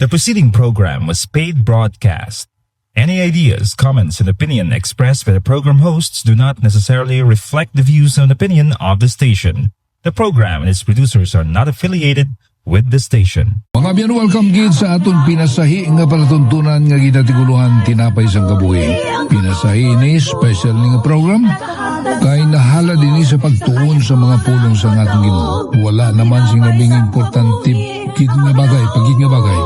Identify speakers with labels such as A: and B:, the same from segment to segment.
A: The preceding program was paid broadcast. Any ideas, comments, and opinion expressed by the program hosts do not necessarily reflect the views and opinion of the station. The program and its producers are not affiliated with the station.
B: Mga biyan, welcome gid sa atong pinasahi nga palatuntunan nga ginatiguluhan tinapay sang kabuhi. Pinasahi ni special nga program kay nahala din sa pagtuon sa mga pulong sa ating Ginoo. Wala naman sing nabing importante gid nga bagay, pagid nga bagay,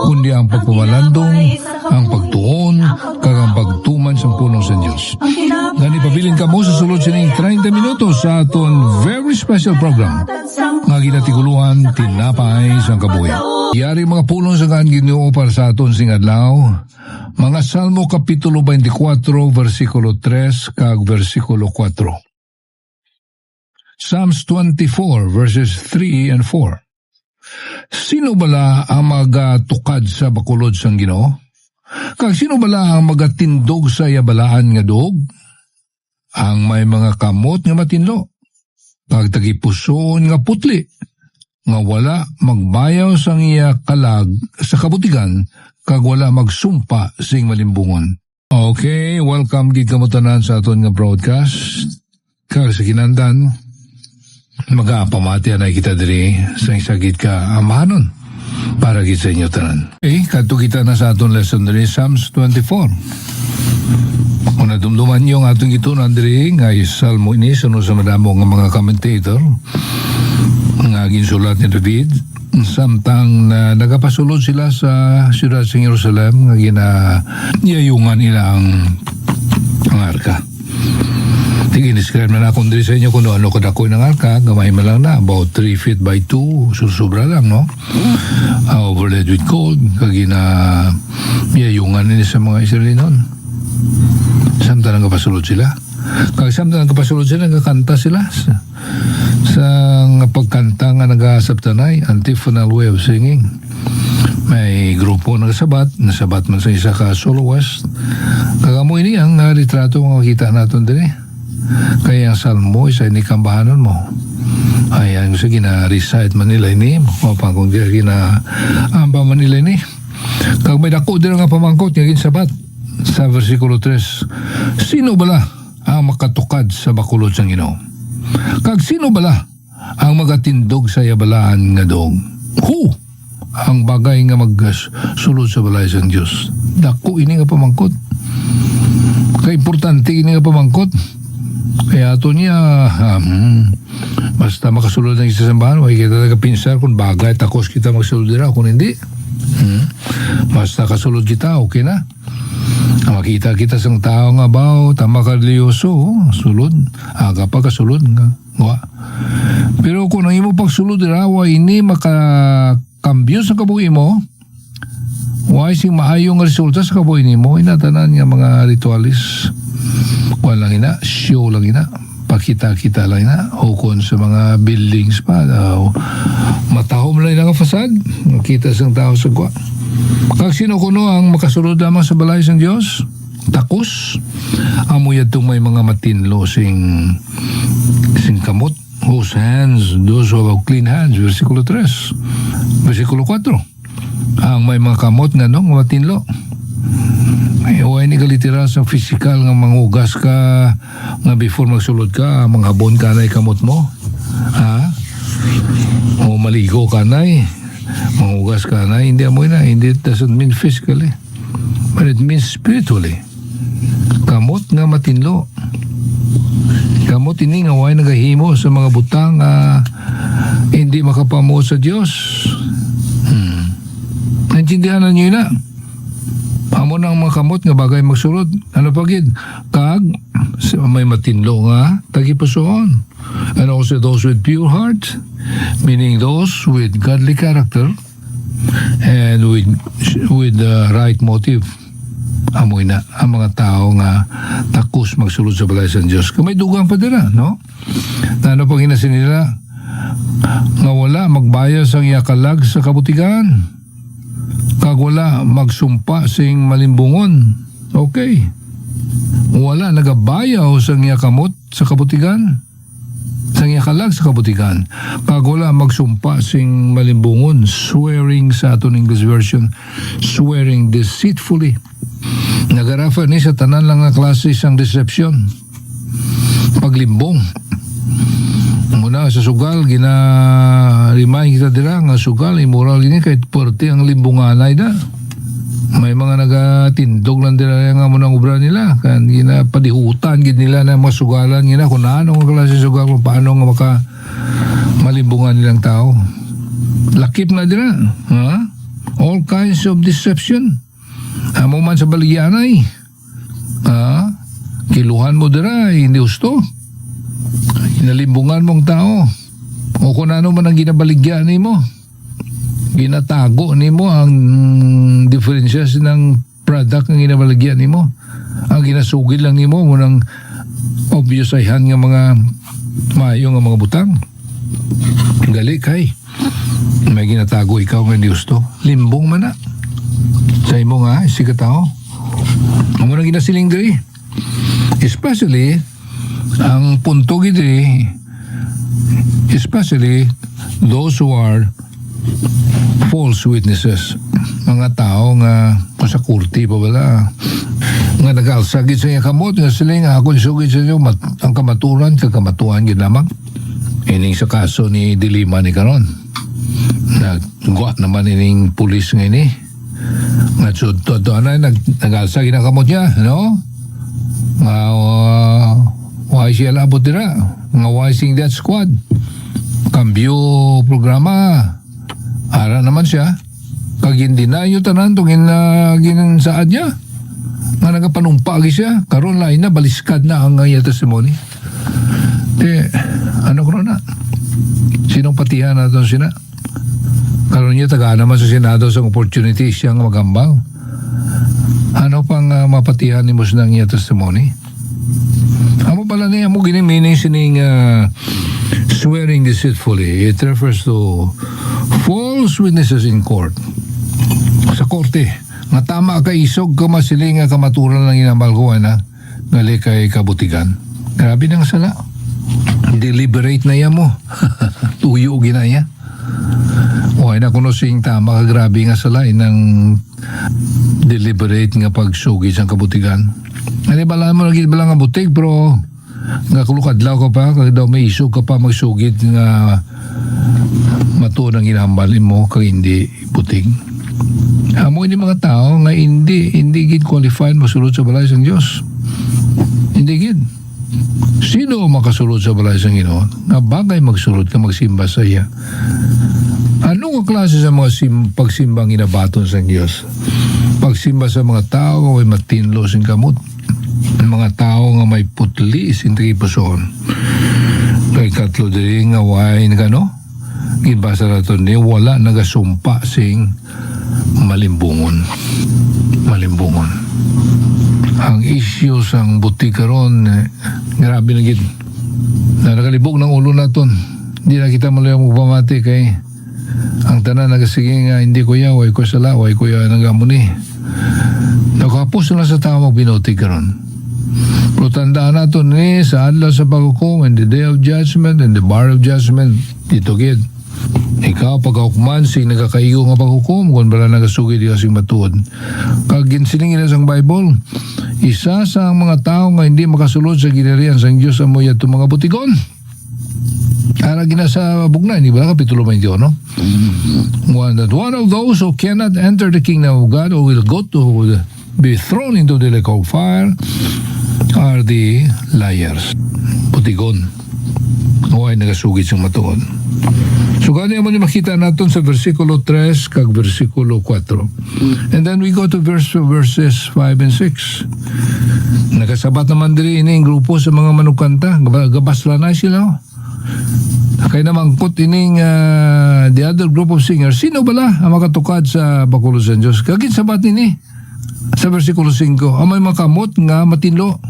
B: kundi ang pagpamalandong, ang pagtuon, kag ang pagtuman sa pulong sa Dios. Gani pabilin kamo sa sulod sining 30 minutos sa aton very special program nga ginatiguluhan tinapay sang kabuhi. Yari mga pulong sa gaan Ginoo para sa aton sing adlaw. Mga Salmo Kapitulo 24, versikulo 3 kag versikulo 4. Psalms 24, verses 3 and 4. Sino bala ang magatukad sa bakulod sang Ginoo? Kag sino bala ang magatindog sa yabalaan nga dog? Ang may mga kamot nga matinlo, kag tagipusoon nga putli, nga wala magbayaw sang iya kalag sa kabutigan, kag wala magsumpa sing malimbungon. Okay, welcome gid kamo tanan sa aton nga broadcast. Kag sa kinandan, mag-aapamati na kita diri sa isagid ka amahanon para gid sa inyo tanan. Kadto kita na sa aton lesson diri Psalms 24. Kung nadumduman nyo ang atong gitunan diri nga Salmo ini sunod sa madamo nga mga commentator nga ginsulat ni David samtang na nagapasulod sila sa siyudad sa Jerusalem nga ginayayungan nila ang arka. Describe na akong diri sa inyo kung ano kadakoy ng arka. Gamay man lang na, about 3 feet by 2, susubra lang, no? Overlaid with gold, yayungan nila sa mga Israelinon. Samtang nagapasulod sila. Kag samtang nagapasulod sila, nagkakanta sila sa pagkanta nga nag-aasaptanay, antiphonal way of singing. May grupo nagsabat, nasabat man sa isa ka soloist. Kagamoy ni ang litrato nga makita natin din Kaya ang salmo isa inikambahanon mo. Ayan sa gina-recite man nila ini, mapang kung gina-amba man nila ini. Kag may dako din nga pamangkot nga ginsabat sa versikulo 3. Sino bala ang makatukad sa bakulod sang Ginoo? Kag sino bala ang magatindog sa yabalaan nga dog? Who? Ang bagay nga magsulod sa balay sang Dios. Dako ini nga pamangkot. Kay importante ini nga pamangkot. Kaya ato niya basta makasulod ng isa sambahan, huwag kita nagpinsar kung bagay takos kita magsulod dira, kung hindi basta kasulod kita, okay na. Makita kita sang tao nga bao tama kadliyoso, sulod aga pa kasulod nga. Pero kung ang imo pagsulod dira, ini makakambyo sa kabuhi mo, why sing maayong resulta sa kabuhi nimo, inatanan nga mga ritualis. Wala lang ina, show lang ina, pakita-kita lang ina, hukon sa mga buildings pa, matahom lang ina nga fasad, makita sang tao sa gwa. Kag sino kuno ang makasulod lamang sa balay sang Dios? Takos, amoy atong may mga matinlo sing kamot, whose hands, those who have clean hands, versikulo 3. Versikulo 4, ang may mga kamot nga no, matinlo. Ay, huwag ni ka literal sa physical nga mangugas ka nga before magsulod ka, manghabon ka na ikamot mo. O maligo ka na mangugas ka na, hindi amoy na. Hindi, it doesn't mean physically, but it means spiritually. Kamot nga matinlo. Kamot ini nga huwag nagahimo sa mga butang hindi makapamo sa Diyos. Naintindihan na nyo na. Amo na ang mga kamot nga bagay magsulod. Ano pagid? Kag may matinlo nga tagipusoon. And also those with pure heart, meaning those with godly character and with the right motive. Amoy na ang mga tao nga takus magsulod sa balay sa Diyos. Kung may dugang pa dira, no? Ano pang hinasin nila? Nga wala magbayad sang iyakalag sa kabutigan. Kag wala magsumpa sing malimbungon. Okay. Wala nagabayaw sang iya kamot sa kabutigan. sang yakalag sa kabutikan. Kag wala magsumpa sing malimbungon, swearing sa aton English version, swearing deceitfully. Nagarafa ni sa tanan lang nga klase sang deception. Paglimbong. Muna sa sugal, gina-remind kita dira nga sugal, immoral gini kahit puwerte ang limbunganay da. May mga nagatindog lang dira nga munang obra nila. Kan ginapadihutan gid nila na mga sugalan gina kung ano nga klase sugal, kung paano nga maka malimbungan nilang tao. Lakip na dira. Ha? All kinds of deception. Amo man sa baligyanay. Ha? Kiluhan mo dira, hindi gusto. Inalimbungan mong tao. O kung ano man ang ginabaligyan ni mo. Ginatago ni mo ang differences ng product ng ginabaligyan ni mo. Ang ginasugid lang ni mo munang obvious ayhan nga mga maayo nga mga butang. Gali kay. May ginatago ikaw nga hindi gusto. Limbong man na. Sa imo nga, siga tao. Ang munang ginasiling diri. Especially, ang punto gidri, especially those who are false witnesses, mga tao nga sa kurti pa wala nga nag-alsagit sa iya kamot nga sila nga ako sugid sa inyo ang kamaturan kakamatuan gid lamang ining sa kaso ni Dilima ni karon nagguat naman ining pulis nga ini nga to anay nag-alsagit ang kamot niya no nga why siya labot dira nga why sing that squad kambyo programa ara naman siya kag hindi na yung tanan tong ginsaad niya nga nagapanumpagi siya karon lain na baliskad na ang iya testimony ano ko na sinong patihan natin sina karon niya taga naman sa Senado sa opportunity siyang magambal ano pang mapatihan ni mo sa iya testimony amo pala niya mo ginimining sining swearing deceitfully. It refers to false witnesses in court. Sa korte, nga tama ka isog ka masiling nga kamaturan lang inamal ko na ngali kay kabutigan. Grabe nang sala. Deliberate na yan mo. Tuyo ginaya. O ay na kuno sing tama ka grabe nga sala ng deliberate nga pagsugid sa kabutigan. Ano ba lang mo naging balang nga butig pero nga kulukadlaw ka pa kag daw may isog ka pa magsugid nga matunang ginambalin mo kag hindi butig. Amo ini mga tao nga hindi gid qualified masulod sa balay sang Dios. Hindi gid. Sino makasulod sa balay sang Ginoo? Nga bagay magsulod ka magsimba sa iya. Ano nga klase sa mga pagsimbang inabaton sa Dios? Pagsimba sa mga tao ay matinlo sing kamot. Mga tao nga may putli sintri puson. Kay katlo diri nga way nagano? Gibasa nato ni wala nagasumpa sing malimbungon. Malimbungon. Ang issue sang buti karon grabe na gid. Nakalibog ng ulo naton. Hindi na kita malayo magpamati kay ang tanan nagasige nga hindi ko ya way ko sala way ko ya nagamuni. Nakapos na sa tao binuti karon. Pero tandaan nato ni sa adlaw sa paghukom in the day of judgment and the bar of judgment dito gid. Ikaw pagkaukman sing nagakaigo nga paghukom kung bala nagasugid di kasing matuod. Kag ginsiling sang Bible, isa sa mga tao nga hindi makasulod sa ginarian sang Dios amoy ato mga butigon. Ara gina sa bugna ni ba kapitulo 21 no? One of those who cannot enter the kingdom of God or will go to be thrown into the lake of fire are the liars. Putigon. O ay nagasugid siyang matuon. So gani mo ni makita natin sa versikulo 3 kag versikulo 4. And then we go to verses 5 and 6. Nakasabat naman diri ining grupo sa mga manukanta. Gabasla na sila. Kaya namangkot ining the other group of singers. Sino bala ang makatukad sa bakulo sa Diyos? Kagin sabat nini sa versikulo 5. Amay makamot nga matinlo.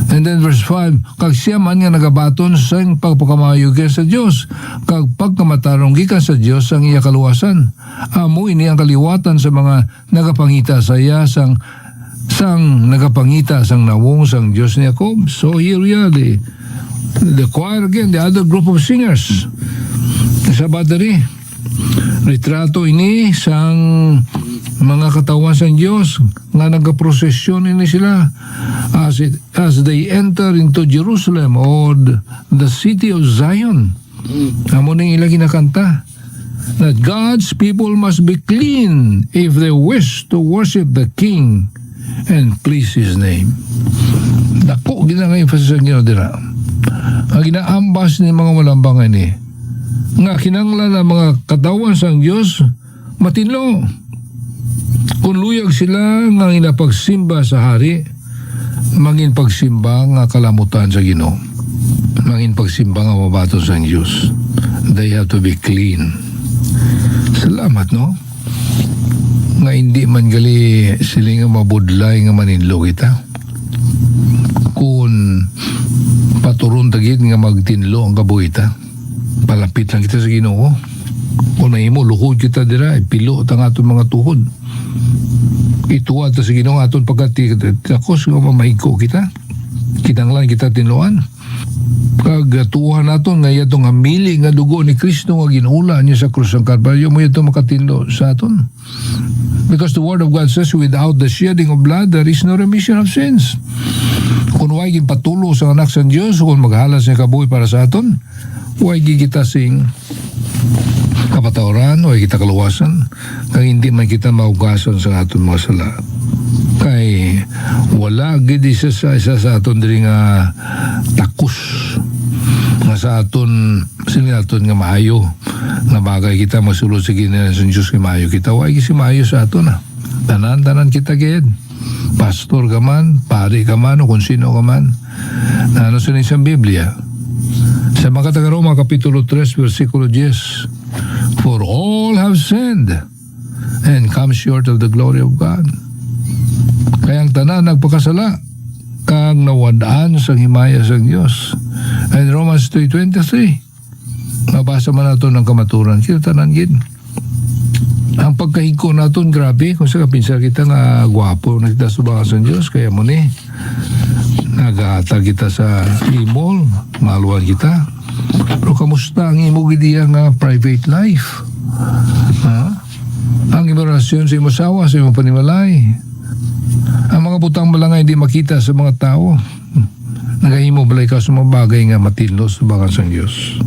B: And then verse 5, kag siya man nga nagabaton sa pagpakamayo sa Dios, kag pagkamatarong gikan sa Dios ang iya kaluwasan. Amo ini ang kaliwatan sa mga nagapangita sa iya sa sang nagapangita sang nawong sang Diyos ni Jacob. So here we are, the choir again, the other group of singers. Sa battery, retrato ini sang mga katawan sang Diyos nga nagaprosesyon ini sila as they enter into Jerusalem or the city of Zion. Amo ning ilang kinakanta that God's people must be clean if they wish to worship the King and please His name. Dako ginanga-emphasis ang Ginoo dira. Ang ginaambas ni mga walambangan ni nga kinanglan ang mga katawan sang Dios matinlo. Kung luyag sila nga inapagsimba sa hari, mangin pagsimba nga kalamutan sa Ginoo. Mangin pagsimba nga mabaton sang Dios. They have to be clean. Salamat, no? Nga hindi man gali sila nga mabudlay nga maninlo kita. Kung paturon tagit nga magtinlo ang kabuhita, palapit lang kita sa Ginoo. Kung nahimo, lukod kita dira, pilo ang atong mga tuhod. Ituwa ta sa Ginoo aton pagkati takos nga mamahigko kita. Kitang lang kita tinloan. Kagatuhan naton nga yatong hamili nga dugo ni Kristo nga ginula niya sa krus ng Kalbaryo mo yato makatinlo sa aton. Because the word of God says without the shedding of blood there is no remission of sins. Kung huwag patulo sa anak sa Diyos, kung maghalas niya kabuhi para sa aton, huwag kita sing kapatawaran, huwag kita kaluwasan, kaya hindi man kita maugasan sa aton mga sala. Kay wala gid isa sa aton diri nga takus nga sa aton sila aton nga maayo nga bagay kita masulod sa Ginoo sa Dios nga maayo kita wa si maayo sa aton tanan kita gid pastor ka man pari ka man o kung sino ka man ano sa isang Biblia sa mga taga-Roma kapitulo 3 versikulo 10 for all have sinned and come short of the glory of God. Kaya ang tanan nagpakasala kang nawadaan sa himaya sa Diyos. And Romans 3:23 mabasa man nato ng kamaturan kita tanan gid. Ang pagkahigko naton grabe kung sa kapinsa kita nga gwapo na kita subakan sa Diyos kaya mo ni nagahata kita sa imol maluwan kita. Pero kamusta ang imo gid nga private life? Ha? Ang imerasyon sa imong asawa sa imong panimalay. Ang mga butang balangay hindi makita sa mga tao. Nagahimo balay ka sa mga bagay nga matinlo sa bakan sa Diyos.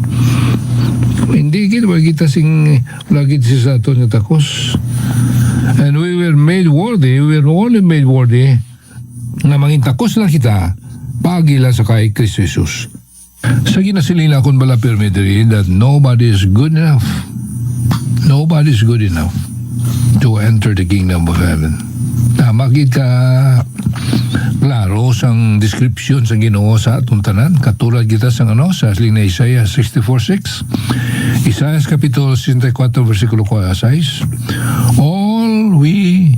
B: Hindi kita sing lagi sa aton nga takos. And we were made worthy, we were only made worthy nga mangin takos lang kita pagila sa kay Kristo Jesus. Sa ginasilila akong bala permittery that nobody is good enough. Nobody is good enough to enter the kingdom of heaven. Makit ka klaro sang description sa Ginoo sa atong tanan katulad kita sang sa asling na Isaiah 64:6 Isaiah kapitulo 64 versikulo 6 all we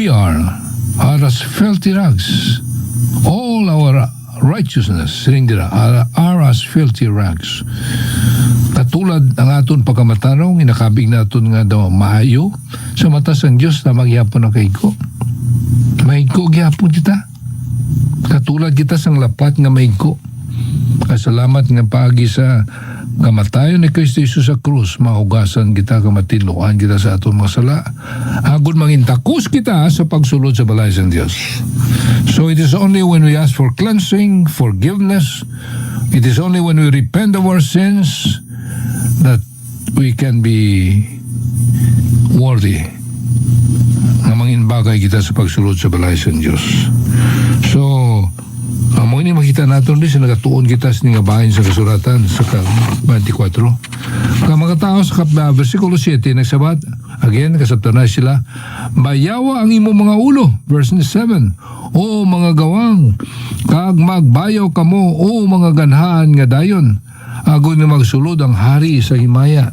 B: are as filthy rags, all our righteousness are as filthy rags. Katulad ang aton pagkamatarong inakabig naton nga daw maayo sa mata sang Dios na magyapon ang kahigko. Mahigko gyapon kita. Katulad kita sang lapat nga mahigko. Kasalamat nga paagi sa kamatayon ni Kristo Jesus sa krus, mahugasan kita, kamatinluan kita sa aton mga sala. Agud mangintakos kita sa pagsulod sa balay sang Dios. So it is only when we ask for cleansing, forgiveness, it is only when we repent of our sins that we can be worthy na manginbagay kita sa pagsulod sa balay sa Diyos. So, ang mga ini makita natin din sa nagatuon kita sa nga bahin sa kasuratan sa 24. Ang mga tao sa versikulo 7 nagsabat, again, kasabtan na sila, bayawa ang imo mga ulo, verse 7, o mga gawang, kag magbayaw kamo, o mga ganhaan nga dayon, agon nga magsulod ang hari sa himaya.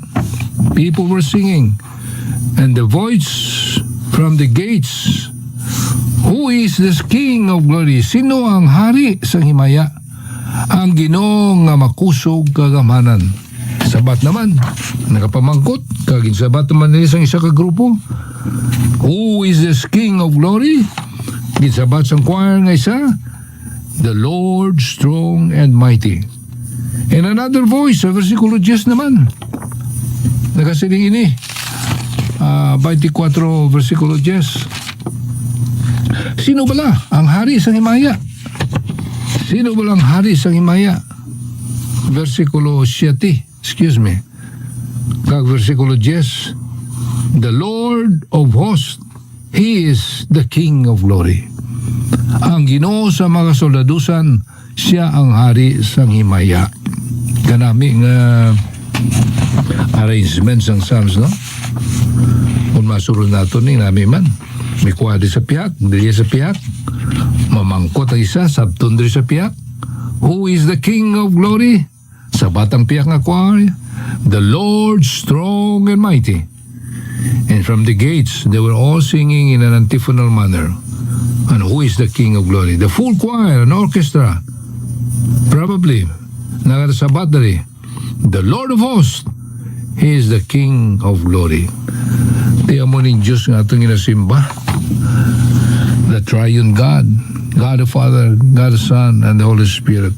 B: People were singing, and the voice from the gates, who is this King of glory? Sino ang hari sa himaya? Ang Ginoo nga makusog kagamanan. Sabat naman, nakapamangkot, kagin sabat naman nila sa isa ka grupo, Who is this King of glory? Gitsabat sang choir nga isa, the Lord strong and mighty. And another voice sa versikulo 10 naman. Nagasiling ini. 24 versikulo 10. Sino bala ang hari sa himaya? Sino bala ang hari sa himaya? Versikulo 7. Excuse me. Kag versikulo 10. The Lord of hosts, He is the King of glory. Ang Ginoo sa mga soldadusan, siya ang hari sa himaya. Kanami nga arrangements ng Psalms, no? Kung masurod nato ni nami man, may kuwadi sa piyak, dili sa piyak, mamangkot ang isa, sabton diri sa piyak. Who is the King of glory? Sa batang piyak nga kuwari, the Lord strong and mighty. And from the gates, they were all singing in an antiphonal manner. And who is the King of glory? The full choir, an orchestra. Probably, nagasabat dali. The Lord of hosts, He is the King of glory. Tiyan mo ning Diyos nga itong inasimba. The triune God, God the Father, God the Son, and the Holy Spirit.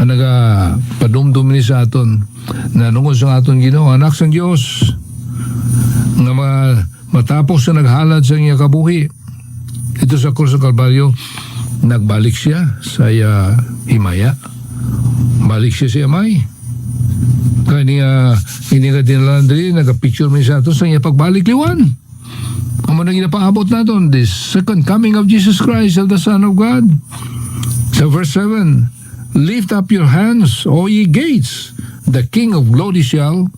B: Naga padumdum ni sa aton na nungod sa aton Ginoo, anak sa Diyos nga matapos na naghalad sa iya kabuhi ito sa Krus ng Kalbaryo, nagbalik siya sa himaya, balik siya sa himay. Kaya niya nga dinalandri, nagapicture mo sa ato sa iya pagbalik liwan. Ang mga ginapaabot na doon, the second coming of Jesus Christ, of the Son of God. Sa verse 7, lift up your hands, O ye gates, the King of glory shall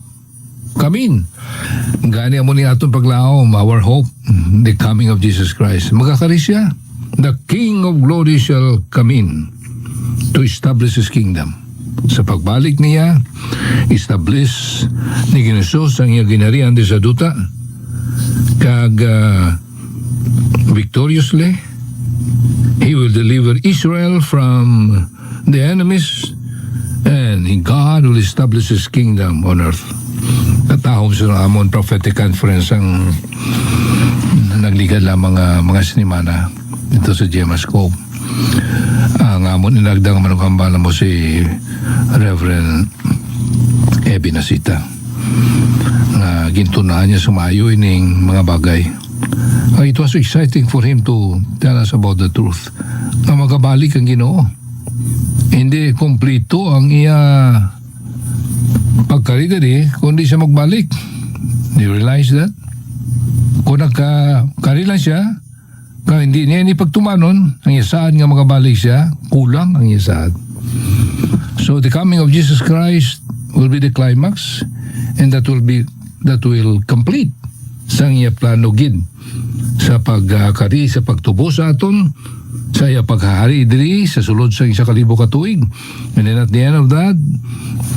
B: come in. Gani mo ni atong paglaom, our hope, the coming of Jesus Christ. Magkakari siya. The King of glory shall come in to establish His kingdom. Sa pagbalik niya, establish ni Ginoo ang iya ginarian di sa duta, kag victoriously, He will deliver Israel from the enemies, and God will establish His kingdom on earth. Katahom sa amon prophetic conference ang nagligad lang mga sinimana dito sa Gemascope. Ang amon inagdang manukambala mo si Reverend Ebi Nasita na gintunaan niya sumayo ining mga bagay. It was exciting for him to tell us about the truth na magabalik ang Ginoo. Hindi kompleto ang iya pagkarida kundi siya magbalik. Do you realize that? Kung nagkari lang siya, hindi niya ni pagtumanon, ang isaad nga magabalik siya, kulang ang isaad. So the coming of Jesus Christ will be the climax, and that will complete sa iya plano gid sa pagkari, sa pagtubo sa aton, sa iya paghahari diri sa sulod sa 1,000 ka tuig. And then at the end of that,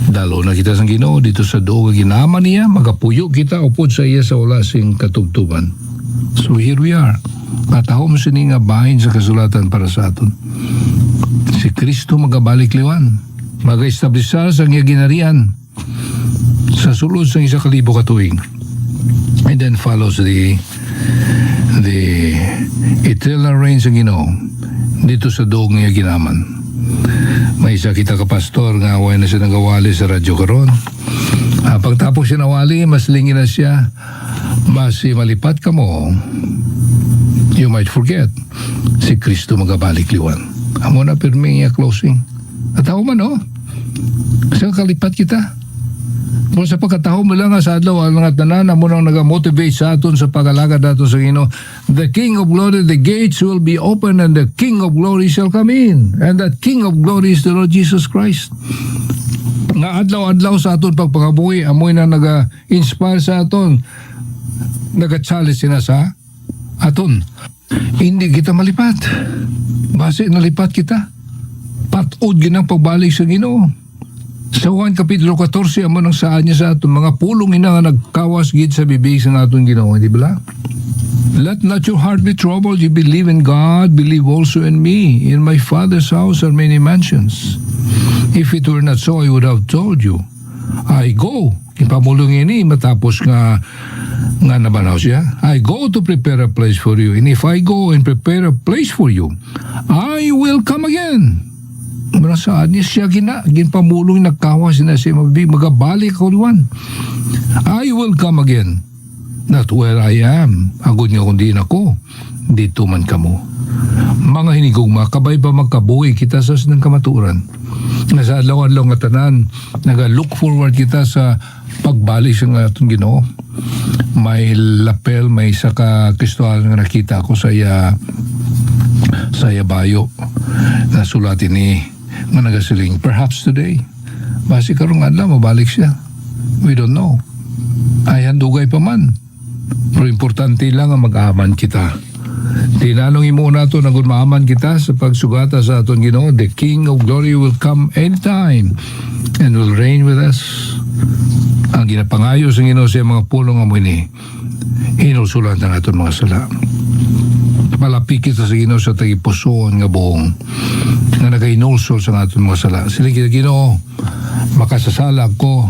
B: dalo na kita sang Ginoo dito sa duog ginama niya, magapuyo kita upod sa iya sa wala sing katugtuban. So here we are. Katahom sini nga bahin sa kasulatan para sa aton. Si Kristo magabalik liwan, mag-establishar sa iya ginarian sa sulod sa 1,000 ka tuig. And then follows the eternal reign sa Ginoo dito sa duog nga ginaman. May isa kita ka pastor nga away na siya nagawali sa radyo karon. Pagtapos siya nawali, mas lingin na siya, mas malipat ka mo, you might forget si Kristo magabalik liwan. Amo na pirmi nga closing. At ako man kasi kalipat kita. Kung sa pagkataho mo lang sa adlaw ang mga tanan mo nang nagamotivate sa aton sa pag-alagad naton sa Ginoo. The King of glory, the gates will be open and the King of glory shall come in. And that King of glory is the Lord Jesus Christ. Nga adlaw-adlaw sa aton pagpangabuhi, amoy na naga-inspire sa aton, naga-challenge sina sa aton. Hindi kita malipat. Base nalipat kita. Patod ginang pagbalik sa Ginoo. Sa Juan Kapitulo 14, amo nang saan niya sa aton, mga pulong ina nga nagkawas gid sa bibig sa aton Ginoo, di ba? Let not your heart be troubled. You believe in God, believe also in me. In my Father's house are many mansions. If it were not so, I would have told you. I go. Ipamulong ini matapos nga Nga nabanaw siya, I go to prepare a place for you, and if I go and prepare a place for you, I will come again. Marasaan niya siya ginpamulong nagkawas na siya magabalik ko liwan. I will come again, not where I am, agod nga kundi ako, dito man kamo. Mga hinigugma, kabay ba magkabuhi kita sa ng kamaturan? Nasa adlaw-adlaw nga tanan, naga-look forward kita sa pagbalik sa atong Ginoo. May lapel, may saka Kristohan nga nakita ko sa bayo na sulatin ni nga nagasiling, perhaps today, basi karong adlaw mabalik siya. We don't know. Ay handugay pa man. Pero importante lang ang mag-aman kita. Tinanong imo na ito, nagumaaman kita sa pagsugata sa aton Ginoo. The King of Glory will come anytime and will reign with us. Ang ginapangayo sa Ginoo sa mga pulong amoy ni inusulan ng aton mga sala. Malapit kita sa Ginoo sa tagipusoon nga buong nga nagainulsol sa aton mga sala. Sila kita Ginoo, makasasala ko.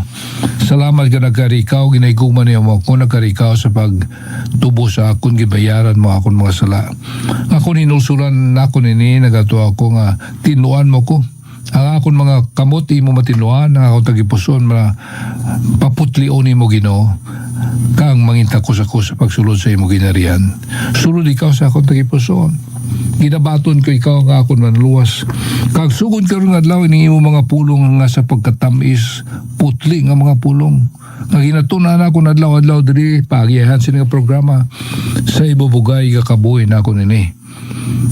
B: Salamat ka nagkarikaw, ginaiguman niya mo ako, nagkarikaw sa pagtubo sa akon, gibayaran mo akon mga sala. Ako ninulsulan na ako nini, nagato ako nga, tinuan mo ko. Ang akon mga kamot, imo matinuan, ang akong tagipuson, paputlion mo Ginoo, kang manginta ko sa pagsulod sa imo ginarian. Sulod ikaw sa akong tagipuson. Ginabaton ko ikaw nga akon manluwas. Kag sugod ka rin adlaw ini imo mga pulong nga sa pagkatamis, putli nga mga pulong. Nga ginatunan ako na adlaw-adlaw diri pagyahan sa nga programa sa ibubugay ka kabuhi na ako nini.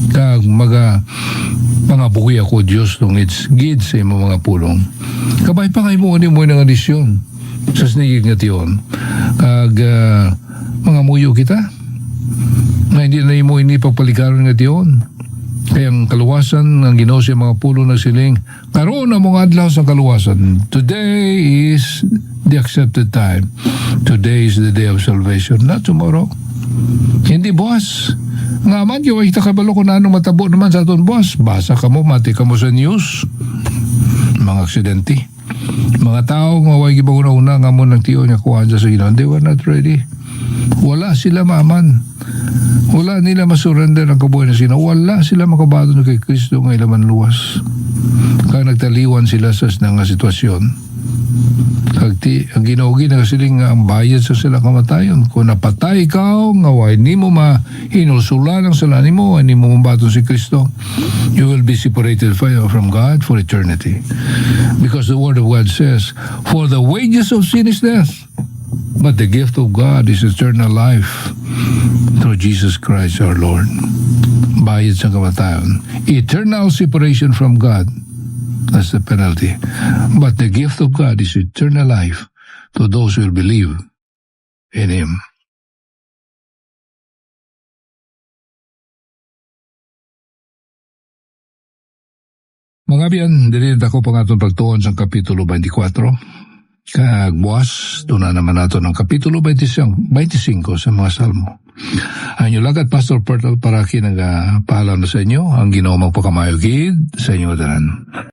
B: Kag pangabuhi ako Dios tong it's gid sa imo mga pulong. Kabay pa kay mo ni mo nga adisyon sa snigig nga tiyon. Kag mga muyo kita na hindi na imo ini pagpalikaron nga tiyon. Kaya ang kaluwasan ng Ginoo sa mga pulo na siling, karon ang mga adlaw sa kaluwasan. Today is the accepted time. Today is the day of salvation, not tomorrow. Hindi buwas. Nga man, yung kita kabalo ko na anong matabo naman sa aton buwas. Basa ka mo, mati ka mo sa news. Mga aksidente. Mga tao nga huwag iba una-una nga mo ng tiyo niya kuhaan sa Ginoo. They were not ready. Wala sila maaman. Wala nila masurrender ang kabuhay na sila. Wala sila makabato na kay Kristo ng ilaman luwas. Kaya nagtaliwan sila sa nga sitwasyon. Ang Ginoo nagasiling nga ang bayad sa sila kamatayon. Kung napatay ka, ngaway ni mo hinulsulan ang sala ni mo, ni mo mabato si Kristo, you will be separated from God for eternity. Because the Word of God says, for the wages of sin is death, but the gift of God is eternal life through Jesus Christ our Lord. Bayad sa kamatayon. Eternal separation from God. That's the penalty. But the gift of God is eternal life to those who will believe in Him. Mga biyan, dililit ako pang atong pagtuon sa Kapitulo 24. Kagbuas, doon na naman nato ng Kapitulo 25 sa mga Salmo. Ang inyong lagat, Pastor Pertal, para kinagapaalam na sa inyo, ang Ginoo magpakamayogid sa inyo daran.